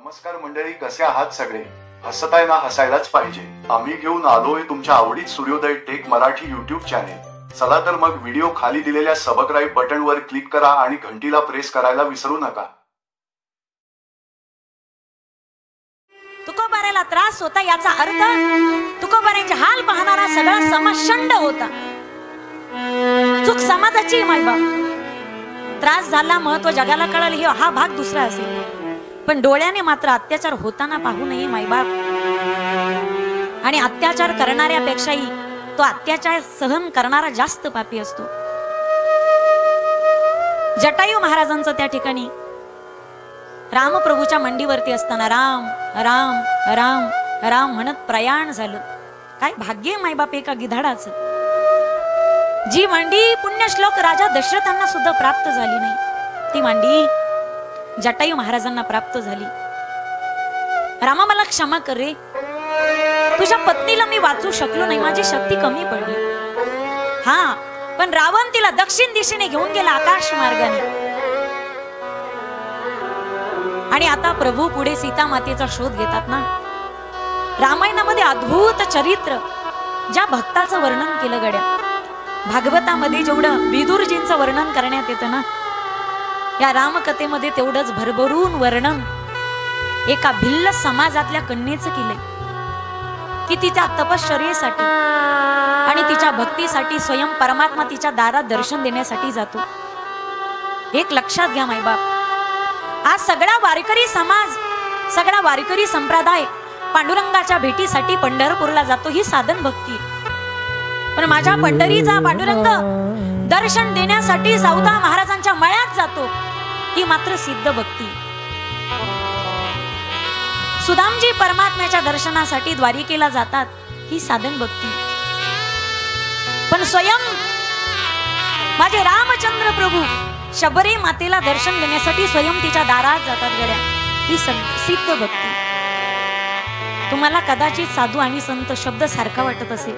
नमस्कार मंडळी, कसे आहात सगळे? हसताय ना? हसायलाच पाहिजे. आम्ही घेऊन आलोय तुमच्या आवडीत सूर्योदय टेक मराठी युट्यूब चॅनेल. चला तर मग व्हिडिओ खाली दिलेल्या सबस्क्राईब बटन वर क्लिक करा आणि घंटीला प्रेस करायला विसरू नका. तुकोबाराला त्रास होता याचा अर्थ तुकोबारांचे हाल पाहणारा सगळा समाज शंड होता. चूक समाजाची. मायबाप त्रास झाला, महत्व जगाला कळलं, हा भाग दुसरा असेल, पण डोळ्याने मात्र अत्याचार होताना पाहू नये मायबाप. आणि अत्याचार करणाऱ्यापेक्षाही तो अत्याचार सहन करणारा जास्त पापी असतो. जटायू महाराजांचं त्या ठिकाणी रामप्रभूच्या मंडीवरती असताना राम राम राम राम म्हणत प्रयाण झालं. काय भाग्य मायबाप एका गिधाडाचं. जी मांडी पुण्यश्लोक राजा दशरथांना सुद्धा प्राप्त झाली नाही, ती मांडी जटायू महाराजांना प्राप्त झाली. रामा, मला क्षमा कर रे, तुझ्या पत्नीला मी वाचू शकलो नाही, माझी शक्ती कमी पडली. हा, पण रावण तिला दक्षिण दिशेने घेऊन गेला आकाश मार्गाने. आणि आता प्रभू पुढे सीता मातेचा शोध घेतात ना. रामायणामध्ये अद्भुत चरित्र ज्या भक्ताचं वर्णन केलं गड्या, भागवतामध्ये जेवढं विदुरजींचं वर्णन करण्यात येतं ना, या रामकथेमध्ये तेवढंच भरभरून वर्णन एका भिल्ल समाजातल्या कन्येचं केलंय, की तिच्या तपश्चर्येसाठी आणि तिच्या भक्तीसाठी स्वयं परमात्मा तिच्या दारात दर्शन देण्यासाठी जातो. एक लक्षात घ्या मायबाप, आज सगळा वारकरी समाज, सगळा वारकरी संप्रदाय पांडुरंगाच्या भेटीसाठी पंढरपूरला जातो, ही साधन भक्ती. पण माझ्या पंढरीचा पांडुरंग दर्शन देण्यासाठी सावता महाराजांच्या मळ्यात जातो, ही मात्र सिद्ध भक्ती. सुदामजी परमात्म्याच्या दर्शनासाठी द्वारिकेला जातात, ही साधन भक्ती. पण स्वयं माझे रामचंद्र प्रभू शबरी मातेला दर्शन देण्यासाठी स्वयं तिच्या दारात जातात गड्या, ही सिद्ध भक्ती. तुम्हाला कदाचित साधू आणि संत शब्द सारखा वाटत असेल,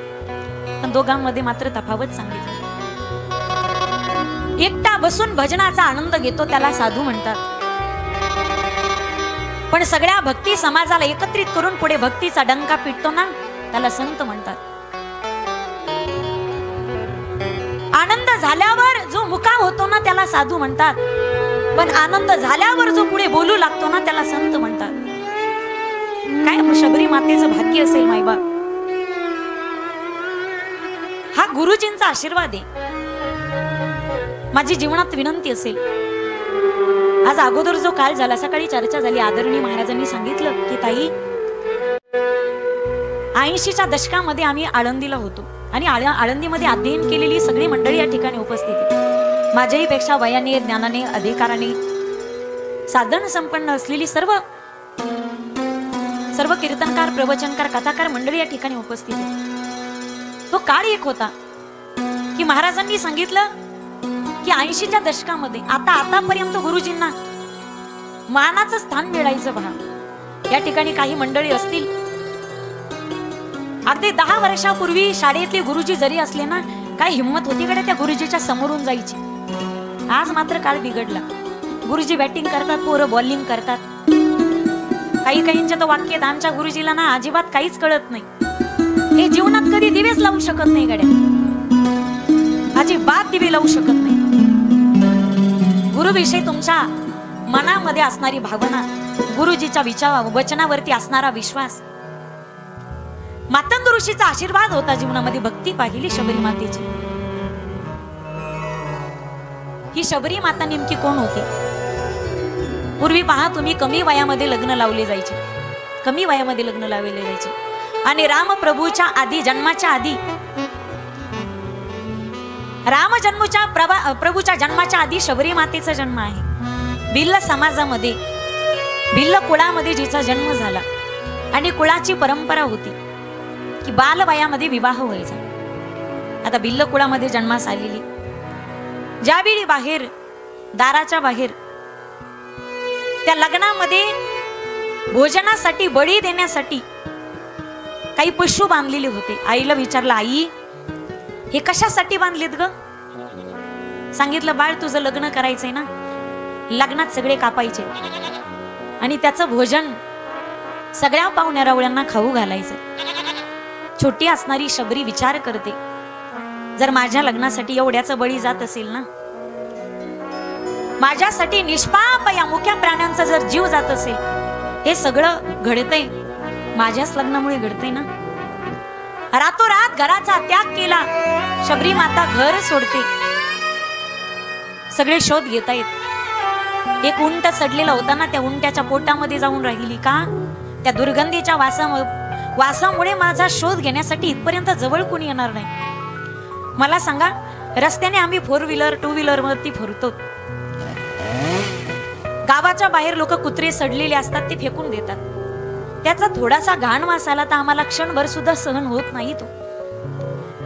पण दोघांमध्ये मात्र तफावत सांगितली. एकटा बसून भजनाचा आनंद घेतो त्याला साधू म्हणतात, पण सगळ्या भक्ती समाजाला एकत्रित करून पुढे भक्तीचा डंका पिटतो ना, त्याला संत म्हणतात. आनंद झाल्यावर जो मुकाम होतो ना, त्याला साधू म्हणतात, पण आनंद झाल्यावर जो पुढे बोलू लागतो ना, त्याला संत म्हणतात. काय शबरी मातेचं भाग्य असेल मायबाप. हा गुरुजींचा आशीर्वाद आहे. माझी जीवनात विनंती असेल, आज अगोदर जो काळ झाला, सकाळी चर्चा झाली, आदरणीय महाराजांनी सांगितलं की ताई 80च्या दशकामध्ये आम्ही आळंदीला होतो आणि आळंदीमध्ये अध्ययन केलेली सगळी मंडळी या ठिकाणी उपस्थित आहे. माझ्याही पेक्षा वयाने, ज्ञानाने, अधिकाराने साधन संपन्न असलेली सर्व कीर्तनकार, प्रवचनकार, कथाकार मंडळी या ठिकाणी उपस्थित आहे. तो काळ एक होता की महाराजांनी सांगितलं की 80च्या दशकामध्ये आतापर्यंत गुरुजींना मानाचं स्थान मिळायचं पहा. या ठिकाणी काही मंडळी असतील, अगदी 10 वर्षापूर्वी शाळेतले गुरुजी जरी असले ना, काय हिंमत होती कडे त्या गुरुजीच्या समोरून जायची. आज मात्र काळ बिघडला. गुरुजी बॅटिंग करतात, पोरं बॉलिंग करतात. काहींच्या तर वाक्य, आमच्या गुरुजीला ना अजिबात काहीच कळत नाही, हे जीवनात कधी दिवेच लावू शकत नाही गड्या, अजिबात दिवे लावू शकत नाही. गुरुविषयी तुमच्या मनामध्ये असणारी भावना, गुरुजीच्या वचनावरती असणारा विश्वास, मातंग ऋषीचा आशीर्वाद होता जीवनामध्ये. भक्ती पाहिली शबरी मातेची. ही शबरी माता नेमकी कोण होती? पूर्वी पहा तुम्ही, कमी वयामध्ये लग्न लावले जायचे, कमी वयामध्ये लग्न लावले जायचे. आणि रामप्रभूच्या आधी, जन्माच्या आधी, प्रभूच्या जन्माच्या आधी शबरी मातेचा जन्म आहे. भिल्ल समाजामध्ये, भिल्ल कुळामध्ये जिचा जन्म झाला आणि कुळाची परंपरा होती की बालवयामध्ये विवाह व्हायचा. आता भिल्ल कुळामध्ये जन्मास आलेली, ज्यावेळी बाहेर, दाराच्या बाहेर त्या लग्नामध्ये भोजनासाठी, बळी देण्यासाठी काही पशु बांधलेले होते. आईला विचारलं, आई हे कशासाठी बांधलेत ग? सांगितलं, बाळ तुझं लग्न करायचंय ना, लग्नात सगळे कापायचे, आणि त्याचं भोजन सगळ्या पाहुण्या रावळ्यांना खाऊ घालायचं. छोटी असणारी शबरी विचार करते, जर माझ्या लग्नासाठी एवढ्याचं बळी जात असेल ना, माझ्यासाठी निष्पाप या मुक्या प्राण्यांचा जर जीव जात असेल, हे सगळं घडतंय माझ्याच लग्नामुळे घडतंय ना. रातोरात घराचा त्याग केला, शबरी माता घर सोडते. सगळे शोध घेतायत. एक उंट सडलेला होता ना, त्या उंट्याच्या पोटामध्ये जाऊन राहिली. का? त्या दुर्गंधीच्या वासामुळे माझा शोध घेण्यासाठी इथपर्यंत जवळ कोणी येणार नाही. मला सांगा, रस्त्याने आम्ही 4 व्हीलर 2 व्हीलर वरती फिरतो. गावाच्या बाहेर लोक कुत्रे सडलेले असतात, ते फेकून देतात. त्याचा थोडासा घाण वास आला तर आम्हाला क्षणभर सुद्धा सहन होत नाही तो.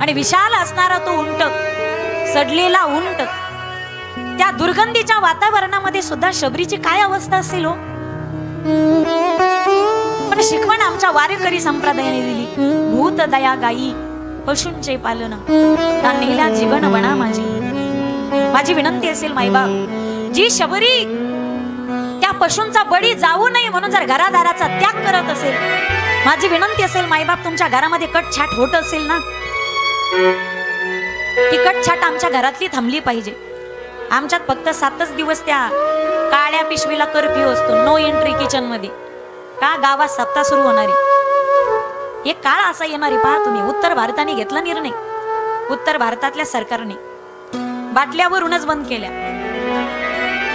आणि विशाल असणारा तो उंट, सडलेला उंट, त्या दुर्गंधीच्या वातावरणामध्ये सुद्धा शबरीची काय अवस्था असेल हो. पण शिकवण आमच्या वारकरी संप्रदायाने दिली, भूत दया गाई पशूंचे पालन, नेला जीवन बना माझी. माझी विनंती असेल मायबाप, जी शबरी त्या पशूंचा बळी जाऊ नये म्हणून जर घरादाराचा त्याग करत असेल, माझी विनंती असेल मायबाप, तुमच्या घरामध्ये कटछाट होत असेल ना, ती कटछाट आमच्या घरातली थांबली पाहिजे. आमच्यात फक्त 7च दिवस त्या काळ्या पिशवीला कर्फ्यू असतो, नो एंट्री किचन मध्ये. का? गावात सप्ताह सुरू होणारी. एक काळ असा येणारी पहा तुम्ही. उत्तर भारताने घेतला निर्णय, उत्तर भारतातल्या सरकारने बाटल्यावरूनच बंद केल्या.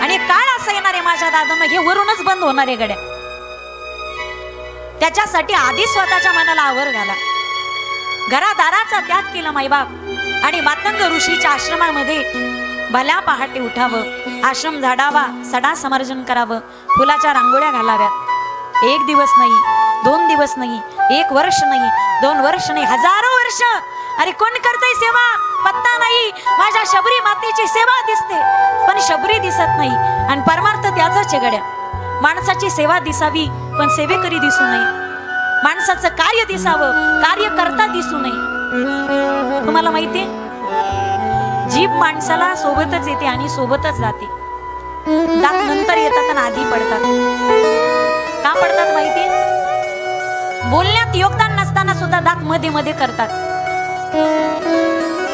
आणि काळ असा येणार आहे माझ्या दादांना, हे वरूनच बंद होणार आहे गड्या. त्याच्यासाठी आधी स्वतःच्या मनाला आवर घाला, घरादाराचा त्याग केला मायबाप. आणि मातंग ऋषीच्या आश्रमामध्ये भल्या पहाटे उठावं, आश्रम झाडावा, सडा समर्जन करावं, फुलाच्या रांगोळ्या घालाव्यात. 1 दिवस नाही, 2 दिवस नाही, 1 वर्ष नाही, 2 वर्ष नाही, हजारो वर्ष. अरे कोण करतय सेवा? पत्ता नाही. माझ्या शबरी मातेची सेवा दिसते, पण शबरी दिसत नाही. आणि परमार्थ त्याचाच गड्या. माणसाची सेवा दिसावी, पण सेवेकरी दिसू नये. माणसाचं कार्य दिसावं, कार्य करता दिसू नये. तुम्हाला माहितीये, जीभ माणसाला सोबतच येते आणि सोबतच जाते. दात नंतर येतात आणि आधी पडतात. का पडतात माहिती? बोलण्यात योगदान नसताना सुद्धा दात मध्ये मध्ये करतात.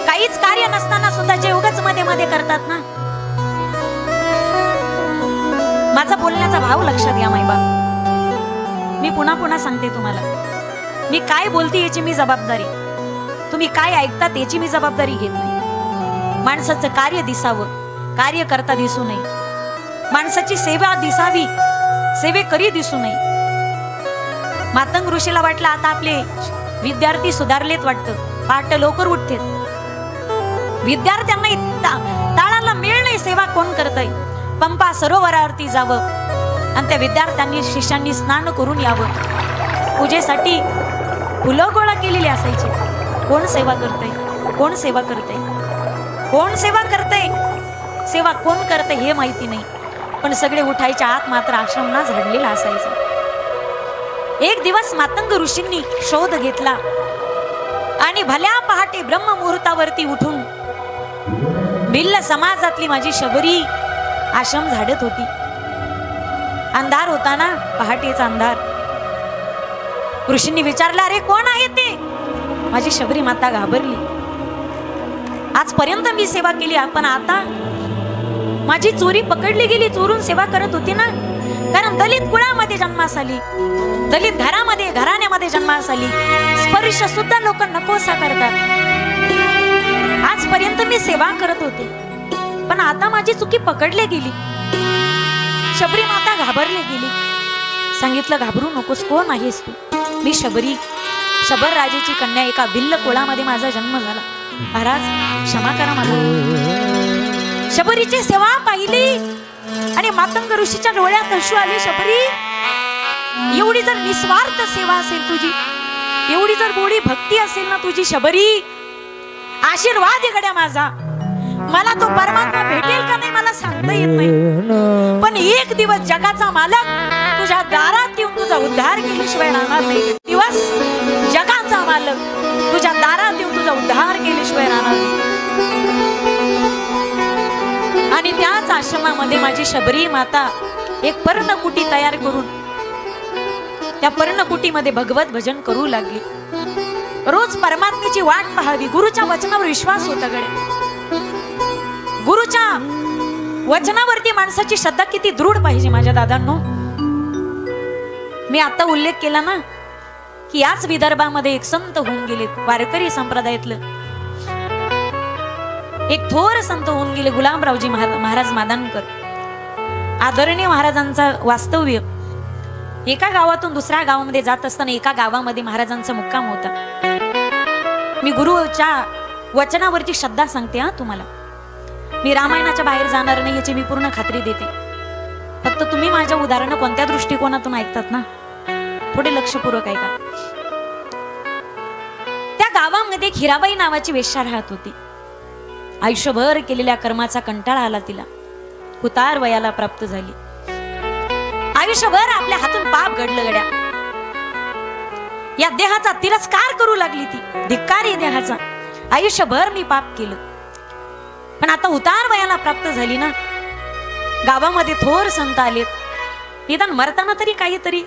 काहीच कार्य नसताना सुद्धा जे उगाच मध्ये मध्ये करतात ना. माझा बोलण्याचा भाव लक्षात घ्या मायबाप. मी पुन्हा पुन्हा सांगते तुम्हाला, मी काय बोलते याची मी जबाबदारी, तुम्ही काय ऐकतात याची मी जबाबदारी घेत नाही. माणसाचं कार्य दिसावं, कार्य करता दिसू नये. माणसाची सेवा दिसावी, सेवेकरी दिसू नये. मातंग ऋषीला वाटलं आता आपले विद्यार्थी सुधारलेत वाटतं, पहाटे लवकर उठतेत. विद्यार्थ्यांना ताळाला मेळ नाही, सेवा कोण करतय? पंपा सरोवरावरती जावं आणि त्या विद्यार्थ्यांनी शिष्यांनी स्नान करून यावं. पूजेसाठी फुलं गोळा केलेली असायची. कोण सेवा करतय? कोण सेवा करतय? कोण सेवा करतय? सेवा कोण करतय हे माहिती नाही, पण सगळे उठायच्या आत मात्र आश्रमना झाडलेला असायचा. एक दिवस मातंग ऋषींनी शोध घेतला आणि भल्या पहाटे ब्रह्म मुहूर्तावरती उठून भिल्ल समाजातली माझी शबरी आश्रम झाडत होती. अंधार होता ना, पहाटेचा अंधार. ऋषींनी विचारलं, अरे कोण आहे ते? माझी शबरी माता घाबरली. आजपर्यंत मी सेवा केली, पण आता माझी चोरी पकडली गेली. चोरून सेवा करत होती ना, कारण दलित कुळामध्ये जन्मास आली, दलित घराण्यामध्ये जन्मास आली. स्पर्श सुद्धा लोक नकोसा करतात. आजपर्यंत मी सेवा करत होते, पण आता माझी चुकी पकडली गेली. शबरी माता घाबरली गेली. सांगितलं, घाबरू नकोस. कोण आहेस तू? मी शबरी, शबर राजेची कन्या. एका भिल्ल कुळामध्ये माझा जन्म झाला. महाराज क्षमा करा मला. शबरीची सेवा पाहिली आणि मातंग ऋषीच्या डोळ्यात अश्रू आले. शबरी, एवढी जर निस्वार्थ सेवा असेल तुझी, एवढी जर गोडी भक्ती असेल ना तुझी शबरी, आशीर्वाद आहे गड्या माझा. मला तो परमात्मा भेटेल का नाही मला सांगता येत नाही, पण एक दिवस जगाचा मालक तुझ्या दारात येऊन तुझा उद्धार केल्याशिवाय राहणार नाही. दिवस जगाचा मालक तुझ्या दारात येऊन तुझा उद्धार केल्याशिवाय राहणार नाही. आणि त्याच आश्रमामध्ये माझी शबरी माता एक पर्णकुटी तयार करून त्या पर्णकुटीमध्ये भगवत भजन करू लागली. रोज परमात्म्याची वाट पाहावी, गुरुच्या वचनावर विश्वास होता गड्या. गुरुच्या वचनावरती माणसाची श्रद्धा किती दृढ पाहिजे माझ्या दादांनो. मी आता उल्लेख केला ना की याच विदर्भामध्ये एक संत होऊन गेलेत, वारकरी संप्रदायातलं एक थोर संत होऊन गेले, गुलाबरावजी महाराज मादानकर. आदरणीय महाराजांचा वास्तव्य एका गावातून दुसऱ्या गावामध्ये जात असताना एका गावामध्ये महाराजांचा मुक्काम होता. मी गुरुच्या वचनावरची श्रद्धा सांगते हा तुम्हाला. मी रामायणाच्या बाहेर जाणार नाही याची मी पूर्ण खात्री देते. फक्त तुम्ही माझ्या उदाहरण कोणत्या दृष्टिकोनातून ऐकतात ना, थोडे लक्षपूर्वक ऐका. त्या गावामध्ये एक हिराबाई नावाची वेश्या राहत होती. आयुष्यभर केलेल्या कर्माचा कंटाळा आला तिला. उतार वयाला प्राप्त झाली. आयुष्यभर आपल्या हातून पाप घडलं गड्या. या देहाचा तिरस्कार करू लागली ती. धिक्कार या देहाचा. आयुष्यभर मी पाप केलं. पण आता उतार वयाला प्राप्त झाली ना, गावामध्ये थोर संत आलेत. निदान मरताना तरी काहीतरी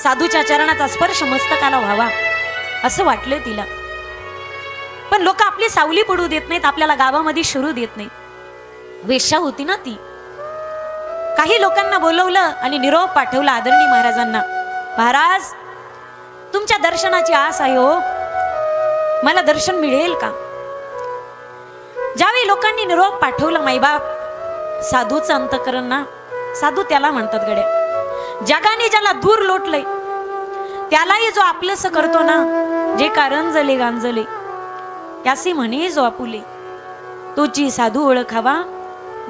साधूच्या चरणाचा स्पर्श मस्तकाला व्हावा असं वाटलं तिला. पण लोक आपली सावली पडू देत नाहीत, आपल्याला गावामध्ये शिरू देत नाहीत. वेश्या होती ना ती. काही लोकांना बोलवलं आणि निरोप पाठवला आदरणीय महाराजांना. महाराज, तुमच्या दर्शनाची आस आहे हो, मला दर्शन मिळेल का? ज्यावेळी लोकांनी निरोप पाठवला माईबाप, साधूचं अंतकरण ना, साधू त्याला म्हणतात गड्या. जगाने ज्याला दूर लोटलंय त्यालाही जो आपलंस करतो ना, जे कारंजले गांजले त्यासी म्हणे जो आपुले, तोची साधू ओळखावा,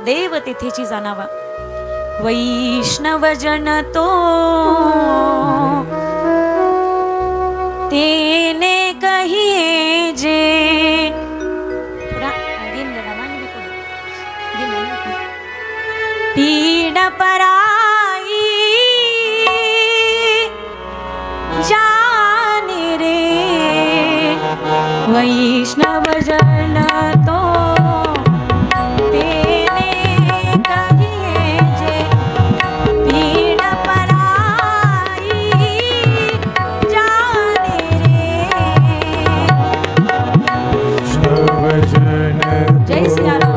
देव तेथेची जाणावा. वैष्णव जन तो तेने कहिए जे. पीड पराई जाने रे, वैष्णव जन तो तेने कहिए जे. पीड पराई जाने रे, वैष्णव जन जय सिया राम.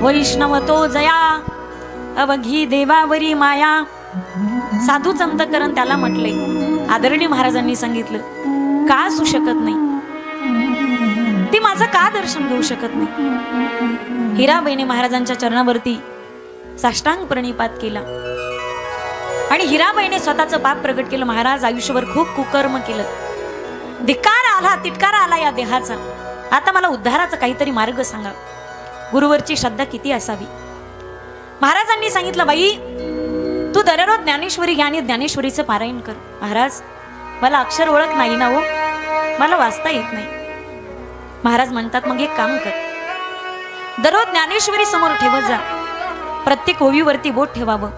वैष्णव तो जया, अवघी देवावरी माया. साधूच अंतकरण त्याला म्हटले. आदरणीय महाराजांनी सांगितलं, का असू शकत नाही, ती माझं का दर्शन घेऊ शकत नाही. हिराबाईने महाराजांच्या चरणावरती साष्टांग प्रणिपात केला आणि हिराबाईने स्वतःचं पाप प्रगट केलं. महाराज, आयुष्यभर खूप कुकर्म केलं, धिक्कार आला, तिटकार आला या देहाचा. आता मला उद्धाराचा काहीतरी मार्ग सांगा. गुरुवरची श्रद्धा किती असावी. महाराजांनी सांगितलं, बाई तू दररोज ज्ञानेश्वरी घ्या आणि ज्ञानेश्वरीचं पारायण कर. महाराज, मला अक्षर ओळख नाही ना हो, मला वाचता येत नाही. महाराज म्हणतात, मग एक काम कर, दररोज ज्ञानेश्वरी समोर ठेवत जा. प्रत्येक ओवीवरती बोट ठेवावं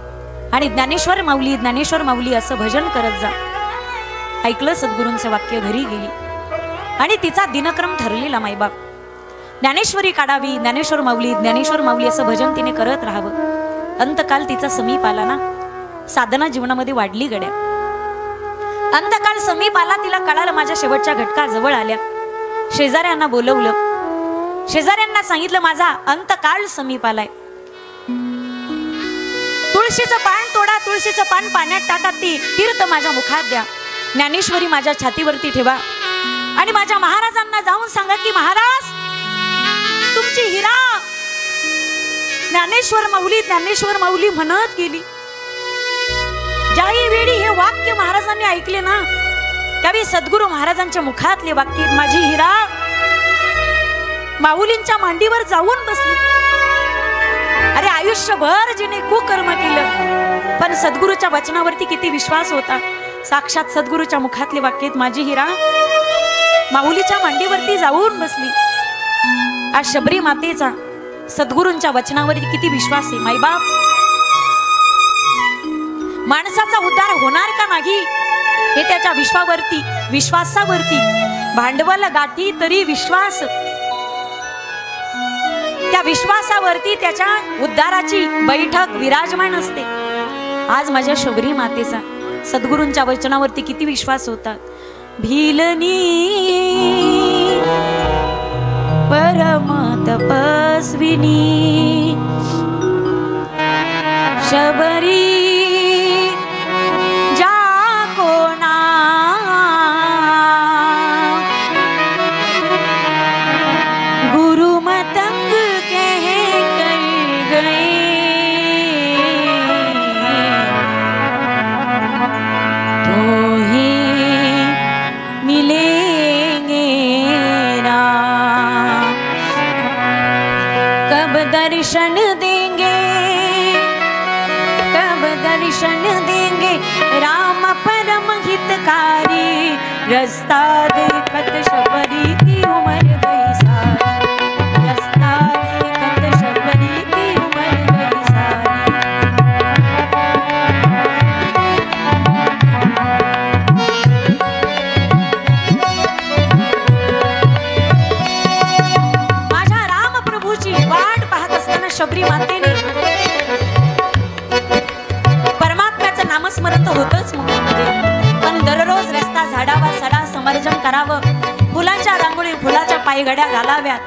आणि ज्ञानेश्वर माऊली, ज्ञानेश्वर माऊली असं भजन करत जा. ऐकलं सद्गुरूंचं वाक्य. घरी गेली आणि तिचा दिनक्रम ठरलेला मायबाप. ज्ञानेश्वरी काढावी, ज्ञानेश्वर माऊली, ज्ञानेश्वर माऊली असं भजन तिने करत राहावं. अंतकाल तिचा समीप आला ना, साधना जीवनामध्ये वाढली गड्या. अंतकाळ समीप आला, तिला कळालं माझ्या शेवटच्या घटका जवळ आल्या. शेजाऱ्यांना बोलवलं, शेजाऱ्यांना सांगितलं माझा अंतकाळ समीप आलाय. तुळशीचं पान तोडा, तुळशीचं पान पाण्यात टाका, ती तीर्थ माझ्या मुखात द्या, ज्ञानेश्वरी माझ्या छातीवरती ठेवा आणि माझ्या महाराजांना जाऊन सांगा की महाराज तुमची हिरा ज्ञानेश्वर माऊली म्हणत गेली. ज्याही वेळी हे वाक्य महाराजांनी ऐकले ना, त्यावेळी सद्गुरु महाराजांच्या मुखातले वाक्य, माझी हिरा माऊलींच्या मांडीवर जाऊन बसली. अरे आयुष्यभर जिने कुकर्म केलं, पण सद्गुरूच्या वचनावरती किती विश्वास होता. साक्षात सद्गुरूच्या मुखातले वाक्य, माझी हिरा माऊलीच्या मांडीवरती जाऊन बसली. आज शबरी मातेचा सद्गुरूंच्या वचनावरती किती विश्वास आहे. माईबाप, माणसाचा उद्धार होणार का नाही हे त्याच्या विश्वासावरती. भांडवल गाठी तरी विश्वास, त्या विश्वासावरती त्याच्या उद्धाराची बैठक विराजमान असते. आज माझ्या शबरी मातेचा सद्गुरूंच्या वचनावरती किती विश्वास होता. भीलनी परम तपस्विनी शबरी दर्शन देंगे राम परम हितकारी, रास्ता देखत शबरी की उम्र गई सारी, रास्ता देखत शबरी की उम्र गई सारी. माझ्या राम प्रभूची वाट पाहत असताना शबरी मातेने परमात्म्याचं नामस्मरण तर होतच मुखामध्ये, पण दररोज रस्ता झाडावा, सडा समर्जन करावं, फुलांच्या रांगोळी फुलाच्या पायघड्या घालाव्यात.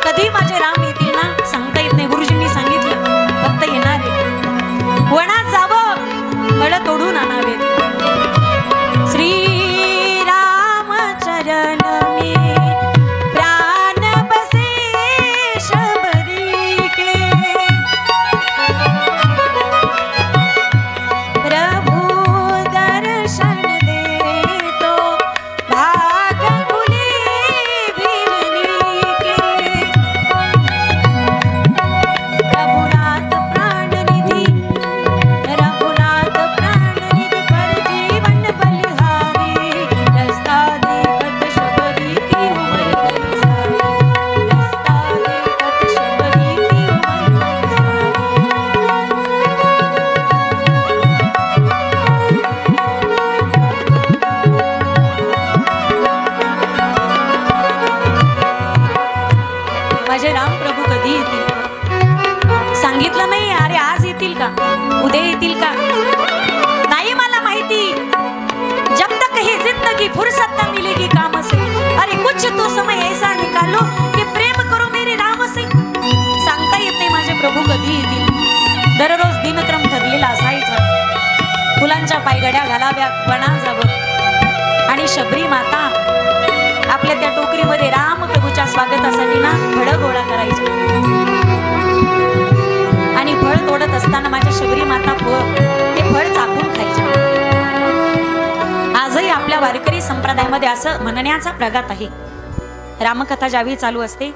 कधी माझे राम येतील ना सांगता येत नाही. गुरुजींनी सांगितलं फक्त येणारे वनात जावं, फळ तोडून आणावेत. श्री राम चरण मी प्राण बसे शबरी के, प्रभु दर्शन दे तो भाग खुले भीलनी के. रघुनाथ प्राण निधि पर जीवन बलिहारी, रास्ता देखत शबरी की उम्र गई सारी, रास्ता देखत शबरी की उम्र गई सारी. माझे राम प्रभू कधी येतील सांगितलं नाही. अरे आज येतील का, उद्या येतील का, नाही मला माहिती. जब तक है जिंदगी फुर्सत न मिलेगी काम से, अरे कुछ तो समय ऐसा निकालो कि प्रेम करो मेरे राम से. सांगता येत नाही माझे प्रभू कधी येतील. दररोज दिनक्रम ठरलेला असायचा. फुलांच्या पायघड्या घालाव्या, वनात जावं आणि शबरी माता आपल्या त्या टोकरीमध्ये राम प्रभूच्या स्वागतासाठी ना फळं गोळा करायची आणि फळ तोडत असताना माझ्या शबरी माता ते फळ चाखून खायचे. आजही आपल्या वारकरी संप्रदायामध्ये असं म्हणण्याचा प्रघात आहे. रामकथा ज्यावेळी चालू असते,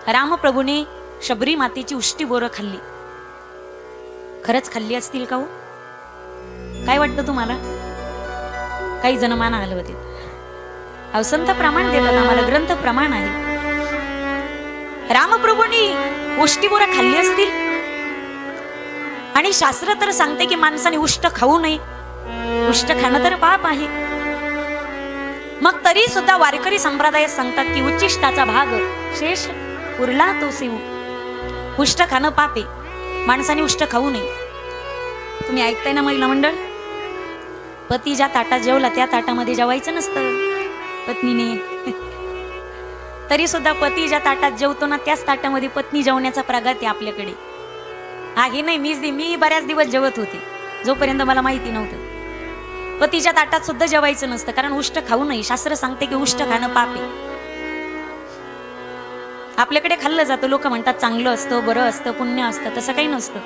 रामप्रभूने शबरी मातेची उष्टी बोरं खाल्ली. खरंच खाल्ली असतील का हो? काय वाटतं तुम्हाला? काही जण मान हलवतील. अवसंत प्रमाण देतात आम्हाला, ग्रंथ प्रमाण आहे. रामप्रभूंनी उष्टी बोरं खाल्ली असतील आणि शास्त्र तर सांगते की माणसाने उष्ट खाऊ नये, उष्ट खाणं तर पाप आहे. मग तरी सुद्धा वारकरी संप्रदायात सांगतात की उच्चिष्टाचा भाग शेष उरला तो सेव. उष्ट खाणं पाप आहे, माणसाने उष्ट खाऊ नये. तुम्ही ऐकताय ना महिला मंडळ? पती ज्या ताटात जेवला त्या ताटामध्ये जेवायचं नसतं पत्नीने. तरी सुद्धा पती ज्या ताटात जेवतो ना त्याच ताटामध्ये पत्नी जेवण्याचा प्रघात आहे आपल्याकडे. आहे नाही, मी बऱ्याच दिवस जेवत होते जोपर्यंत मला माहिती नव्हतं. पतीच्या ताटात सुद्धा जेवायचं नसतं, कारण उष्ट खाऊ नये. शास्त्र सांगते की उष्ट खाणं पाप आहे. आपल्याकडे खाल्लं जातं, लोक म्हणतात चांगलं असतं, बरं असतं, पुण्य असतं. तसं काही नसतं.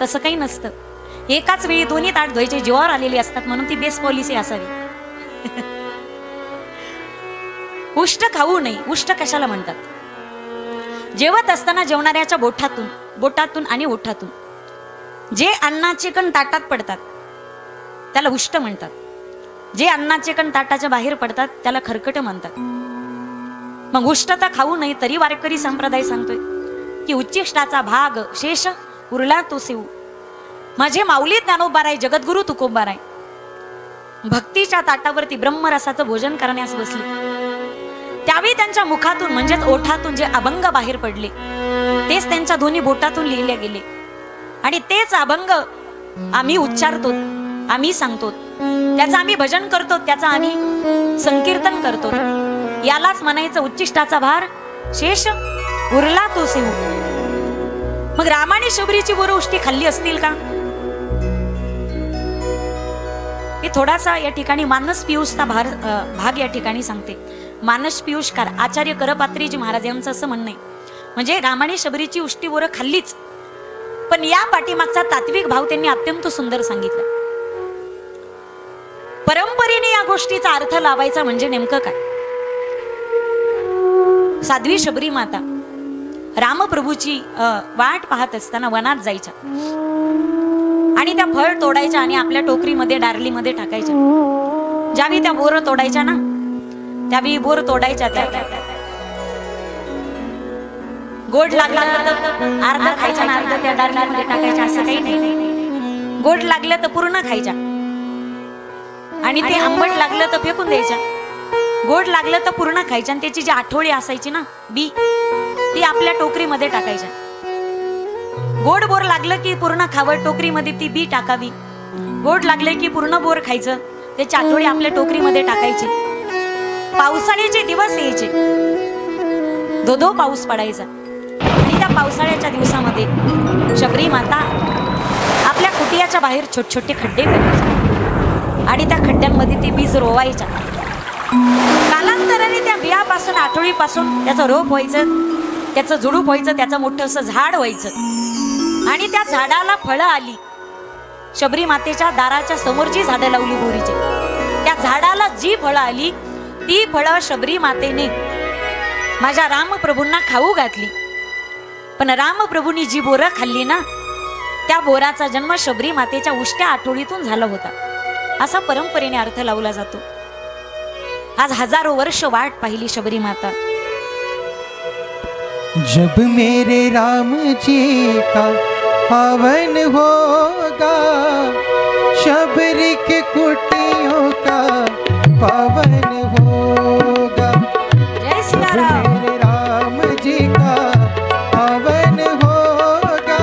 तसं काही नसतं. एकाच वेळी दोन्ही ताट धुवायचे जीवावर आलेली असतात, म्हणून ती बेस्ट पॉलिसी असावी. उष्ट खाऊ नये. उष्ट कशाला म्हणतात? जेवत असताना जेवणाऱ्याच्या बोटातून आणि ओठातून जे अन्नाचे कण ताटात पडतात त्याला उष्ट म्हणतात. जे अन्नाचे कण ताटाच्या बाहेर पडतात त्याला खरकट म्हणतात. मग उष्टता खाऊ नये, तरी वारकरी संप्रदाय सांगतोय की उच्चिष्टाचा भाग शेष उरला तो सेव. माझे माऊली ज्ञानोबाराय जगद्गुरु तुकोबाराय भक्तीच्या ताटावरती ब्रह्मरसाचं भोजन करण्यास बसले. त्यावेळी त्यांच्या मुखातून म्हणजेच ओठातून जे अभंग बाहेर पडले तेच त्यांच्या दोन्ही बोटातून लिहिले गेले. आणि तेच अभंग आम्ही उच्चारतो, आम्ही सांगतो, त्याचं आम्ही भजन करतो, त्याचं आम्ही संकीर्तन करतो. यालाच म्हणायचं उच्चिष्टाचा भार शेष उरला तो सेव. मग रामाने शबरीची बोरं उष्टी खाल्ली असतील का? मी थोडासा या ठिकाणी मानस पियुषचा भाग या ठिकाणी सांगते. मानस पियुषकार आचार्य करपात्रीजी महाराज यांचं असं म्हणणं आहे, म्हणजे रामाने शबरीची उष्टी बोरं खाल्लीच, पण या पाठीमागचा तात्विक भाव त्यांनी अत्यंत सुंदर सांगितला. परंपरेने या गोष्टीचा अर्थ लावायचा म्हणजे नेमकं काय? साध्वी शबरी माता रामप्रभूची वाट पाहत असताना वनात जायच्या आणि त्या फळ तोडायच्या आणि आपल्या टोकरीमध्ये डारलीमध्ये टाकायच्या. ज्यावेळी त्या बोर तोडायच्या ना त्यावेळी बोर तोडायच्या त्या गोड लागला अर्ध खायच्या, अर्ध त्या डारलीमध्ये टाकायच्या, असं काही नाही. गोड लागलं तर पूर्ण खायच्या आणि ते आंबट लागलं तर फेकून द्यायच्या. गोड लागलं तर पूर्ण खायच्या आणि त्याची जी आठवळी असायची ना बी ती आपल्या टोकरीमध्ये टाकायच्या. गोड बोर लागलं की पूर्ण खावं, टोकरीमध्ये ती बी टाकावी. गोड लागलं की पूर्ण बोर खायचं, त्याची आठवळी आपल्या टोकरीमध्ये टाकायची. पावसाळ्याचे दिवस यायचे, धो पाऊस पडायचा आणि त्या पावसाळ्याच्या दिवसामध्ये शबरी माता आपल्या कुटियाच्या बाहेर छोटे छोटे खड्डे करायचे आणि त्या खड्ड्यांमध्ये ते बीज रोवायच्या. कालांतराने त्या बियापासून आठवडीपासून त्याचं रोप व्हायचं, त्याचं झुडूप व्हायचं, त्याचं मोठं असं झाड व्हायचं आणि त्या झाडाला फळं आली. शबरी मातेच्या दाराच्या समोर जी झाडं लावली बोरीची, त्या झाडाला जी फळं आली ती फळं शबरी मातेने माझ्या रामप्रभूंना खाऊ घातली. पण रामप्रभूंनी जी बोरं खाल्ली ना त्या बोराचा जन्म शबरी मातेच्या उष्ट्या आठवडीतून झाला होता, असा परंपरेने अर्थ लावला जातो. आज हजारो वर्ष वाट पाहिली शबरी माता. जब मेरे राम जी का हवन होगा, शबरी के कुटियों का पावन होगा. जय सीताराम. मेरे राम जी का हवन होगा,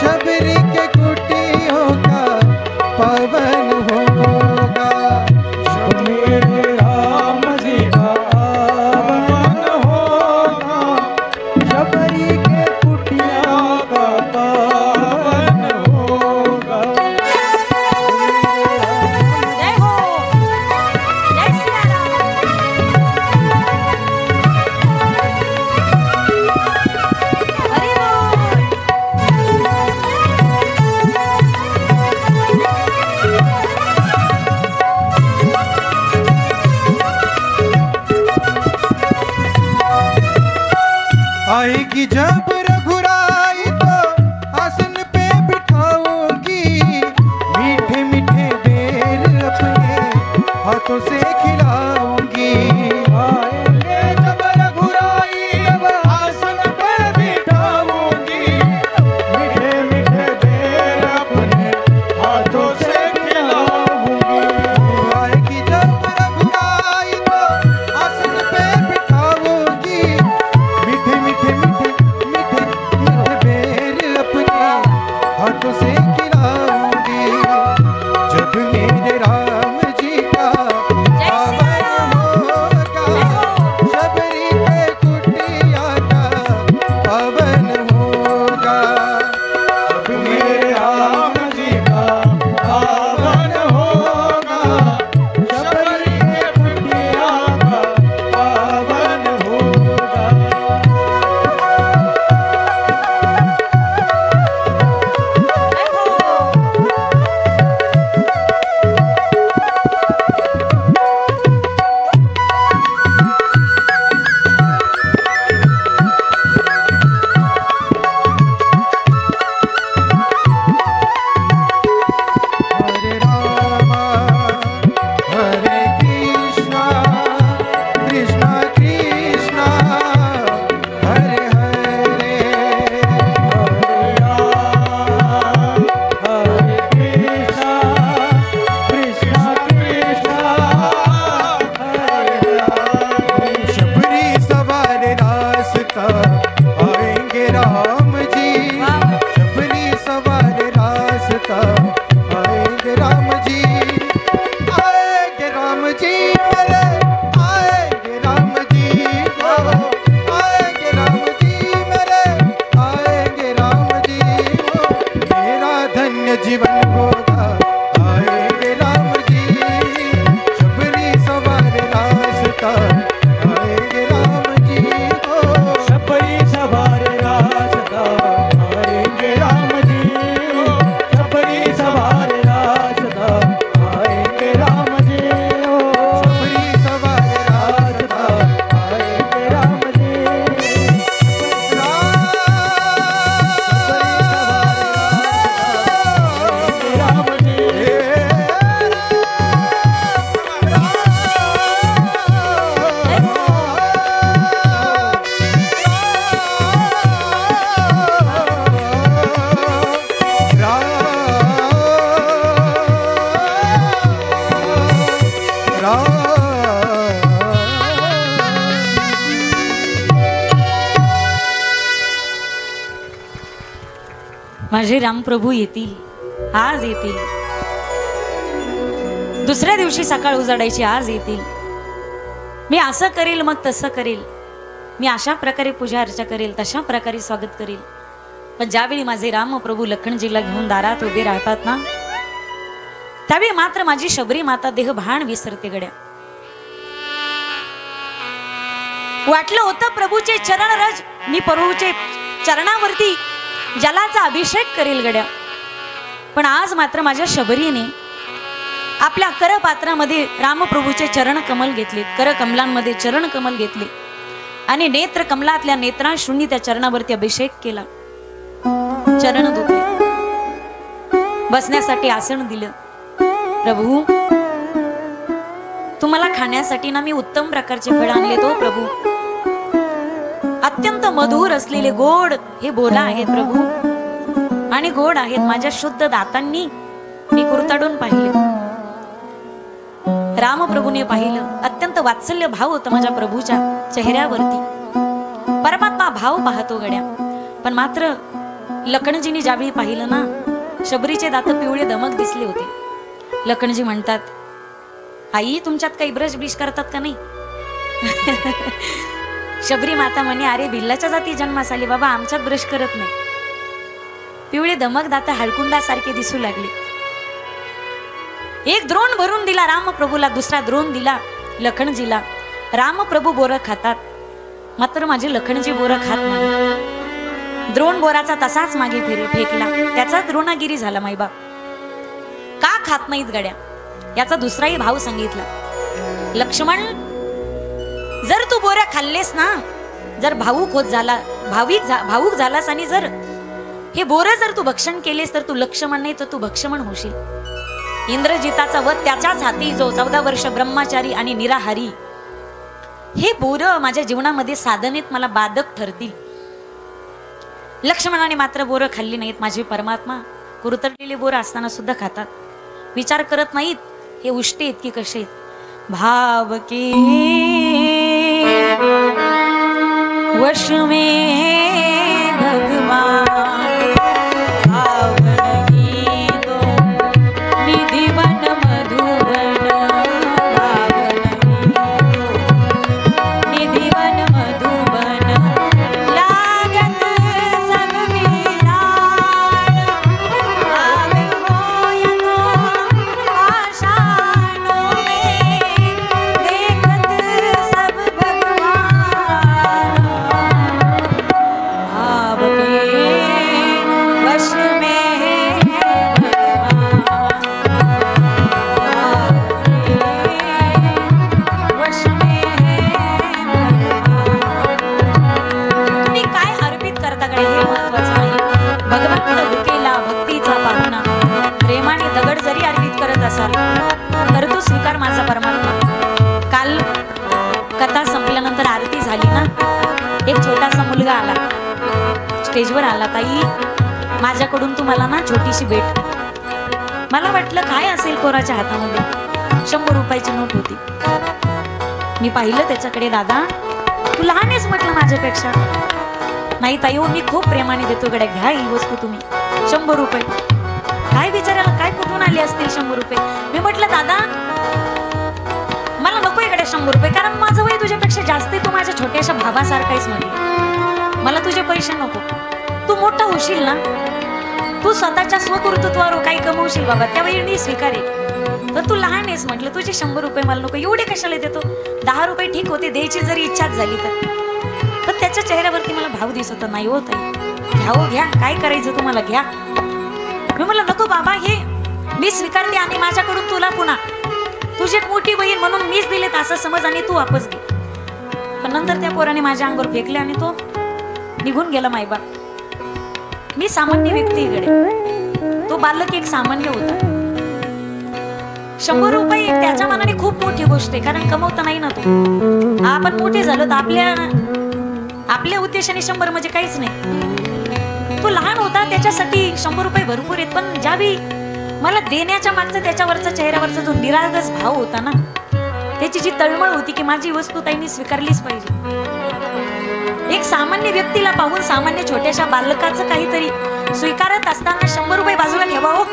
शबरी के कुटियों का पावन होगा. मेरे राम जी का हवन होगा, शबरी के कुटिया का पावन होगा. जय हो, जय सीताराम. हरी बोल. आएगी जब रघुराई तो आसन पे बिठाऊंगी, मीठे मीठे बेर अपने हाथों से खिलाऊंगी. आएंगे जब रघुराई तब आसन पर बिठाऊंगी, मीठे मीठे बेर अपने हाथों से खिलाऊंगी. आएगी जब रघुराई तो आसन पे बिठाऊंगी, मीठे मीठे मीठे मीठे मीठे बेर अपने हाथों से खिलाऊंगी. जी मेरे आएंगे राम जी हो, आएंगे राम जी मेरे आएंगे राम जी हो, मेरा धन्य जीवन होगा आएंगे राम जी, शबरी सवार रास्ता आएंगे राम जी हो, शबरी सवार रास्ता आएंगे राम जी हो, शबरी सवार रास्ता आएंगे राम जी हो, शबरी सवार रास्ता आएंगे राम जी राम जी माझे रामप्रभू येतील, आज येतील. दुसऱ्या दिवशी सकाळ उजाडायची, आज येतील. मी असं करेल, मग तसं करेल, मी अशा प्रकारे पूजा अर्चा करेल, तशा प्रकारे स्वागत करेल. पण ज्यावेळी माझे रामप्रभू लखनजीला घेऊन दारात उभे राहतात ना, त्यावेळी मात्र माझी शबरी माता देह भान विसरते गड्या. वाटलं होतं प्रभूचे चरण रज, मी प्रभूचे चरणावरती जलाचा अभिषेक करेल गड्या. पण आज मात्र माझ्या शबरीने आपल्या करपात्रामध्ये रामप्रभूचे चरण कमल घेतले, करकमलांमध्ये चरण कमल घेतले आणि नेत्र कमलातल्या नेत्रांशूंनी त्या चरणावरती अभिषेक केला. चरण धुतले, बसण्यासाठी आसन दिलं. प्रभू, तुम्हाला खाण्यासाठी ना मी उत्तम प्रकारचे फळ आणले तो प्रभू. अत्यंत मधुर असलेले गोड हे बोला आहेत प्रभू, आणि गोड आहेत. माझ्या शुद्ध दातांनी मी कुरतडून पाहिले, रामप्रभूने पाहिलं. अत्यंत वात्सल्य भाव होता माझ्या प्रभूच्या चेहऱ्यावरती. परमात्मा भाव पाहतो गड्या. पण मात्र लखनजीने ज्यावेळी पाहिलं ना, शबरीचे दात पिवळे दमक दिसले होते. लखनजी म्हणतात, आई तुमच्यात काही ब्रश ब्रिश करतात का नाही? शबरी माता म्हणे, अरे बिल्लाच्या जाती जन्मास आली बाबा, आमच्यात ब्रश करत नाही. पिवळे दमक दात हळकुंडासारखे दिसू लागले. एक द्रोण भरून दिला रामप्रभूला, दुसरा द्रोण दिला लखनजीला. रामप्रभू बोरं खातात, मात्र माझे लखनजी बोरं खात नाही. द्रोण बोराचा तसाच मागे फेकला, त्याचा द्रोणागिरी झाला. माईबा का खात नाहीत गड्या, याचा दुसराही भाव सांगितला. लक्ष्मण, जर तू बोऱ्या खाल्लेस ना, जर भावुक झालास आणि जर हे बोरं जर तू भक्षण केलेस तर तू लक्ष्मण नाही तर तू भक्षमण होशील. इंद्रजिताचा वध त्याच्याच हाती, जो 14 वर्ष ब्रह्मचारी आणि निराहारी. हे बोरं माझ्या जीवनामध्ये साधनेत मला बाधक ठरतील. लक्ष्मणाने मात्र बोरं खाल्ली नाहीत. माझे परमात्मा कुरतडलेले बोरं असताना सुद्धा खातात, विचार करत नाहीत हे उष्टे आहेत की कसे आहेत. भाव के वश में भगवान, भाव नहीं दो निधिवन मधुवन, भाव नहीं दो निधिवन मधुवन, लागत सब मिलान, आवे होय तो आशानों में, देखत सब भगवान, भाव के वश में भगवान, भाव के वश में तुम्ही काय अर्पित करता कडे हे महत्वाचं आहे. भगवंत भुकेला भक्तीचा पाहुणा, प्रेमाने दगड जरी अर्पित करत असाल तर तो स्वीकार माझा परमात्मा. काल कथा संपल्यानंतर आरती झाली ना, एक छोटासा मुलगा आला, स्टेजवर आला. ताई, माझ्याकडून तुम्हाला ना छोटीशी भेट. मला वाटलं काय असेल पोराच्या हातामध्ये. 100 रुपयाची नोट होती. मी पाहिलं त्याच्याकडे. दादा, तू लहान आहेस म्हटलं माझ्यापेक्षा. नाही ताई हो, मी खूप प्रेमाने देतो गड्या, घ्या ही वस्तू तुम्ही. 100 रुपये. काय विचारायला, काय कुठून आले असतील 100 रुपये? मी म्हटलं दादा, 100 रुपये, कारण माझं वय तुझ्यापेक्षा जास्त आहे, तू माझ्या छोट्याशा भावासारखाच म्हटलं. मला तुझे पैसे नको, तू मोठा होशील ना, तू स्वतःच्या स्वकर्तृत्वावर काही कमवशील बाबा, त्यावेळी मी स्वीकारेल. पण तू लहान आहेस म्हटलं, तुझे 100 रुपये मला नको. एवढे कशाला देतो? 10 रुपये ठीक होते, द्यायची जरी इच्छाच झाली तर. पण त्याच्या चेहऱ्यावरती मला भाव दिसत नाही. हो ताई, घ्या हो घ्या, काय करायचं तुम्हाला घ्या. मी म्हणलं नको बाबा, हे मी स्वीकारते आणि माझ्याकडून तुला पुन्हा तुझी एक मोठी बहीण म्हणून मीच दिलेत असं समज आणि तू वापस घे. पण नंतर त्या पोराने माझ्या अंगावर फेकले आणि तो निघून गेला मायबा. मी सामान्य व्यक्ती इकडे, तो बालक एक सामान्य होता. 100 रुपये त्याच्या मनाने खूप मोठी गोष्ट आहे, कारण कमवता नाही ना तो. आपण मोठे झालो तर आपल्या उद्देशाने 100 म्हणजे काहीच नाही. तो लहान होता, त्याच्यासाठी 100 रुपये भरपूर आहेत. पण ज्यावेळी मला देण्याच्या मागचा त्याच्यावरचा चेहऱ्यावरचा जो निरागस भाव होता ना, त्याची जी तळमळ होती की माझी वस्तू ताईंनी स्वीकारलीच पाहिजे. एक सामान्य व्यक्तीला पाहून सामान्य छोट्याशा बालकाचं काहीतरी स्वीकारत असताना 100 रुपये बाजूला ठेवा हो.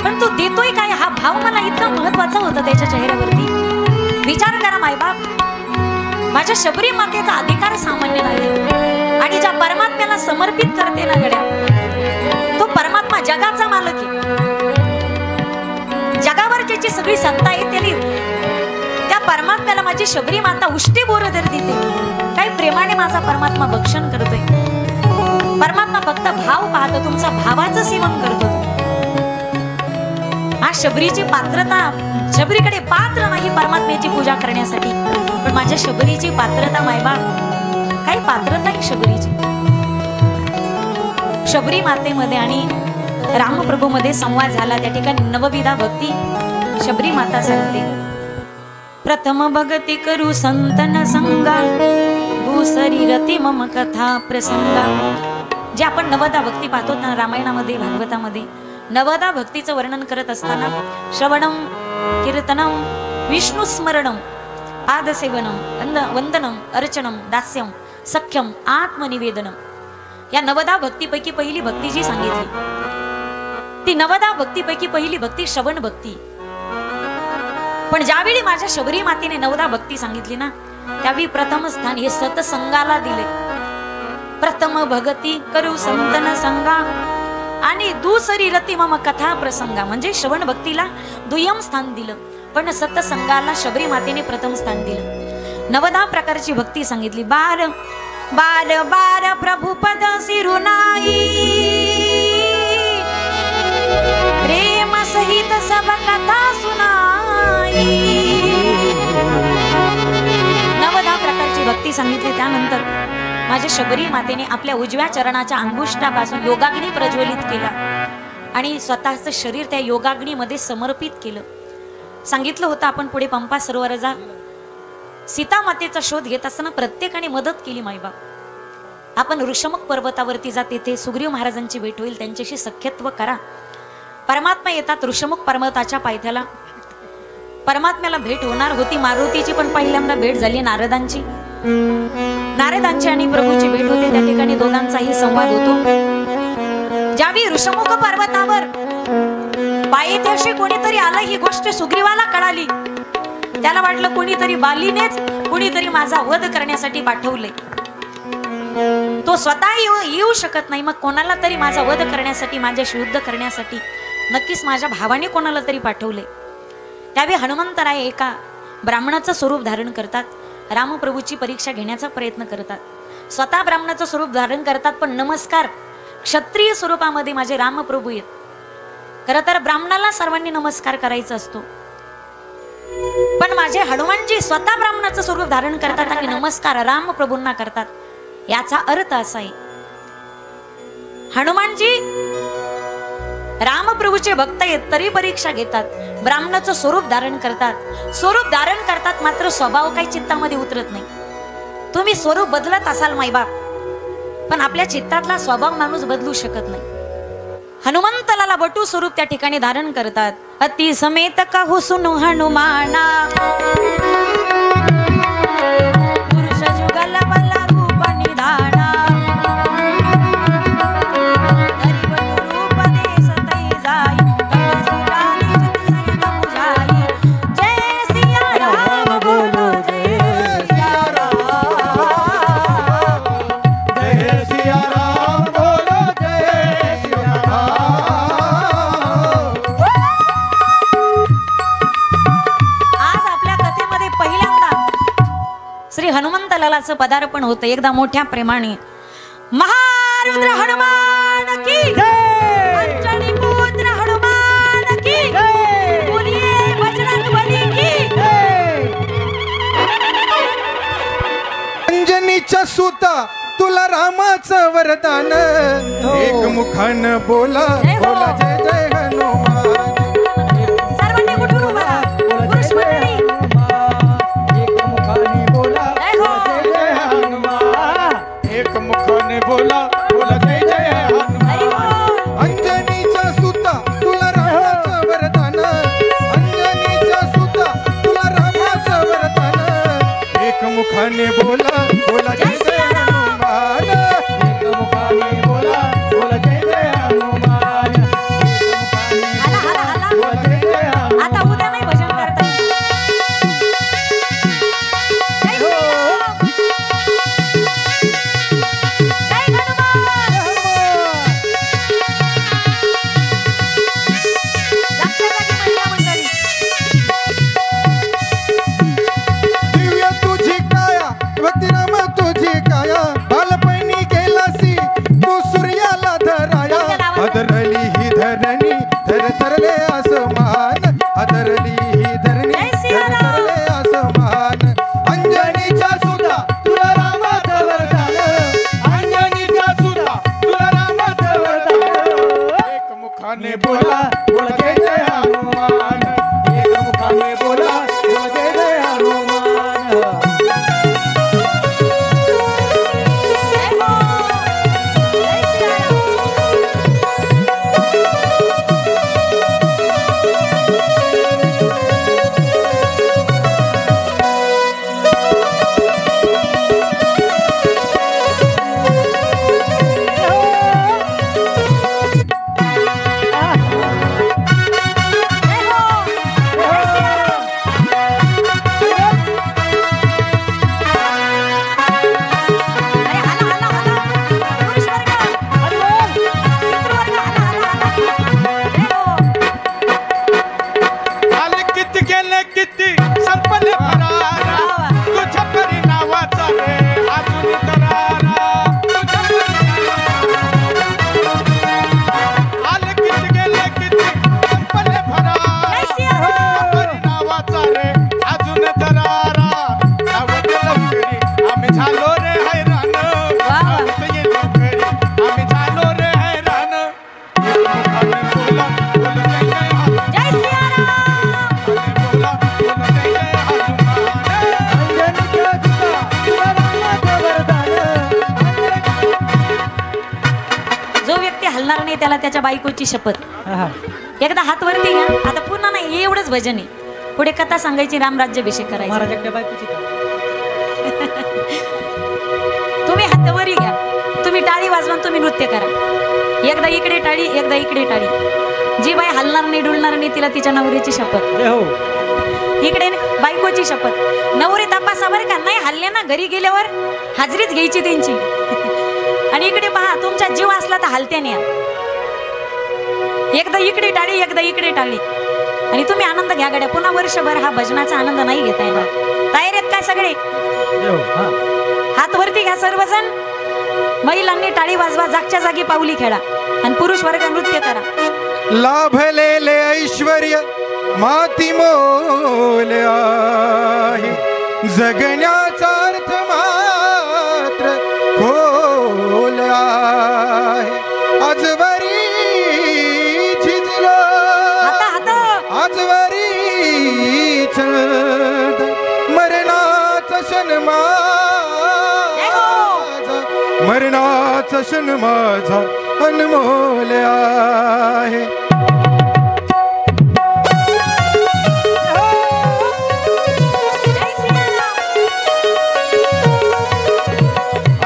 पण तो देतोय काय, हा भाव मला इतका महत्वाचा होता त्याच्या चेहऱ्यावरती. विचार करा मायबाप, माझ्या शबरी मातेचा अधिकार सामान्य नाही. आणि ज्या परमात्म्याला समर्पित करते ना गड्या, तो परमात्मा जगाचा मालक आहे. जगावर ज्याची सगळी सत्ता आहे, त्याने त्या परमात्म्याला माझी शबरी माता उष्टी बोरं तर देते. काही प्रेमाने माझा परमात्मा भक्षण करतोय. परमात्मा फक्त भाव पाहतो, तुमचा भावाचं सेवन करतो. हा शबरीची पात्रता, शबरीकडे पात्र नाही परमात्म्याची पूजा करण्यासाठी, पण माझ्या शबरीची पात्रता मायबाप, काही पात्रता आहे शबरीची. शबरी मातेमध्ये आणि रामप्रभू मध्ये संवाद झाला. त्या ठिकाणी नवविधा भक्ती शबरी माता सांगते. प्रथम भक्ती करू संतन संगा, दुसरी रती मम कथा प्रसंगा. जे आपण नवदा भक्ती पाहतो ना रामायणामध्ये भागवतामध्ये, नवदा भक्तीचं वर्णन करत असताना श्रवणम, कीर्तनम, विष्णू स्मरणम, पादसेवनम, वंदनम, अर्चनम, दास्यम, सख्यम, आत्मनिवेदनम, या नवदा भक्तीपैकी पहिली भक्ती जी सांगितली, ती नवदा भक्तीपैकी पहिली भक्ती श्रवण भक्ती. पण ज्यावेळी माझ्या शबरी मातेने नवदा भक्ती सांगितली ना, त्यावेळी प्रथम स्थान हे सतसंगाला दिले. प्रथम भक्ती करू संतन संगा आणि दुसरी रती मम कथा प्रसंगा, म्हणजे श्रवण भक्तीला दुय्यम स्थान दिलं, पण सतसंगाला शबरी मातेने प्रथम स्थान दिलं. नवदा प्रकारची भक्ती सांगितली. बार बार बार प्रभुपद सिरुनाई, प्रेम सहित सब कथा सुनाई. नवदा प्रकारची भक्ती सांगितली. त्यानंतर माझ्या शबरी मातेने आपल्या उजव्या चरणाच्या अंगुष्ठापासून योगाग्नी प्रज्वलित केला आणि स्वतःचं शरीर त्या योगाग्नीमध्ये समर्पित केलं. सांगितलं होतं आपण पुढे पंपा सरोवराचा सीता मातेचा शोध घेत असताना प्रत्येकाने मदत केली मायबाप. आपण ऋषमुख पर्वतावरती जा, तेथे सुग्रीव महाराजांची भेट होईल, त्यांच्याशी सख्यत्व करा. परमात्मा येतात ऋषमुख पर्वताच्या पायथ्याला. परमात्म्याला भेट होणार होती मारुतीची, पण पहिल्यांदा भेट झाली नारदांची. नारदांची आणि प्रभूची भेट होते. त्या ठिकाणी दोघांचाही संवाद होतो. ज्यावेळी ऋषमुख पर्वतावर पायथ्याशी कोणीतरी आलं, ही गोष्ट सुग्रीवाला कळाली. त्याला वाटलं कोणीतरी बालीनेच कोणीतरी माझा वध करण्यासाठी पाठवले. तो स्वतः येऊ शकत नाही, मग कोणाला तरी माझा वध करण्यासाठी, माझ्याशी युद्ध करण्यासाठी नक्कीच माझ्या भावाने कोणाला तरी पाठवले. त्यावेळी हनुमंतराय एका ब्राह्मणाचं स्वरूप धारण करतात. रामप्रभूची परीक्षा घेण्याचा प्रयत्न करतात. स्वतः ब्राह्मणाचं स्वरूप धारण करतात, पण नमस्कार क्षत्रिय स्वरूपामध्ये माझे रामप्रभू येत. खरं तर ब्राह्मणाला सर्वांनी नमस्कार करायचा असतो, पण माझे हनुमानजी स्वतः ब्राह्मणाचं स्वरूप धारण करतात आणि नमस्कार रामप्रभूंना करतात. याचा अर्थ असा आहे, हनुमानजी रामप्रभूचे भक्त आहेत तरी परीक्षा घेतात, ब्राह्मणाचं स्वरूप धारण करतात. स्वरूप धारण करतात, मात्र स्वभाव काही चित्तामध्ये उतरत नाही. तुम्ही स्वरूप बदलत असाल मायबाप, पण आपल्या चित्तातला स्वभाव माणूस बदलू शकत नाही. हनुमंतलाला बटू स्वरूप त्या ठिकाणी धारण करतात. अति समेत कहू सुनु हनुमाना, पुरुष जुगल बल रूप निधाना, हरि बटू रूप देश तै जाई, सुरारी जित सहित बुझाई. जय सिया श्री हनुमंत लालाचं पदार्पण होतं एकदा मोठ्या प्रेमाने. महारुद्र हनुमान की जय, अंजनी पुत्र हनुमान की जय, बोलिए बजरंग बली की जय. अंजनीच्या सुता तुला रामाचं वरदान, एक मुखान बोला बोला जय जय हनुमान. सर्वांनी उठून उभा राहा. पुरुष मंडळी एक मुखाने बोला जय जय हनुमान, एक मुखाने बोला जय जय हनुमान. अंजनीच्या सुता तुला रामाचं वरदान, अंजनीच्या सुता तुला रामाचं वरदान, एक मुखाने बोला बोला जय जय हनुमान. एक मुखाने बोला जय जय हनुमान, हाला हाला हाला. बोला जय जय हनुमान. आता उद्या नाही भजन करता येईल. जय श्रीराम. जय हनुमान. जागच्या जागी महिला मंडळी. दिव्य तुझी काया व्यक्तिराम तुझी काया, बालपणी गेलासी तू सूर्याला धराया. हादरली ही धरणी धरले आसमान, हादरली ही धरणी धरले आसमान. अंजनीच्या सुता तुला रामाचं वरदान, अंजनीच्या सुता तुला रामाचं वरदान, एक मुखाने बोला जय जय हनुमान, एक मुखाने बोला जय जय हनुमान. जय हो. जय श्रीराम. जय हो. जय श्रीराम. अरे हाला हाला हाला. पुरुष वर्ग, पितृ वर्ग, हाला हाला हाला. जय हो. आले किती गेले किती संपले भरारा, तुझ्या परी नावाचा रे अजून दरारा, तुझ्या परी आले किती गेले किती संपले भरारा, जय श्रीराम. तुझ्या परी नावाचा रे अजून दरारा. सावध लवकरी आम्ही झालो रे हैराण, सावध ये लवकरी आम्ही झालो रे हैराण. एक मुखाने बोला जय जय हनुमान, जय श्रीराम. बोला जय जय हनुमान. अंजनीच्या सुता तुला रामाचं वरदान. जो व्यक्ती हलणार नाही त्याला त्याच्या बायकोची शपथ. एकदा हात वरती घ्या. आता पुन्हा नाही, हे एवढंच भजन आहे. पुढे कथा सांगायची, रामराज्याभिषेक करायचा. महाराजांच्या बायकोची तुम्ही हात वरी घ्या. तुम्ही टाळी वाजवून तुम्ही नृत्य करा. एकदा इकडे टाळी, एकदा इकडे टाळी. जी बाई हलणार नाही डुलणार नाही तिला तिच्या नवरीची शपथ. इकडे बायकोची शपथ. नवरी तपासा बरं का, नाही हल्ले ना घरी गेल्यावर हाजरीच घ्यायची त्यांची. आणि इकडे पहा, तुमचा जीव असला तर हलत्याने या. एकदा इकडे टाळी, एकदा इकडे टाळी. आणि तुम्ही आनंद घ्या गड्या. पुन्हा वर्षभर हा भजनाचा आनंद नाही घेता येणार. तयार आहेत काय सगळे? हात वरती घ्या सर्वजण. महिलांनी टाळी वाजवा, जागच्या जागी पाऊली खेळा आणि पुरुष वर्ग नृत्य करा. लाभलेले ऐश्वर्य माती मोल आहे, जगण्याचा अर्थ मात्र खोल आहे. आजवरी झिजलो आजवरी चंद, मरणाचा क्षण माझा, मरणाचा क्षण माझा अनमोल आहे.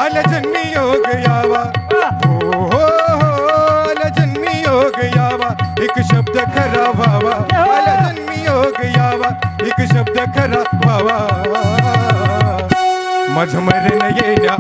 आला जन्मी योग यावा, हो हो हो, आला जन्मी योग यावा, एक शब्द खरा व्हावा. आला जन्मी योग यावा, एक शब्द खरा व्हावा. माझं मरण येण्या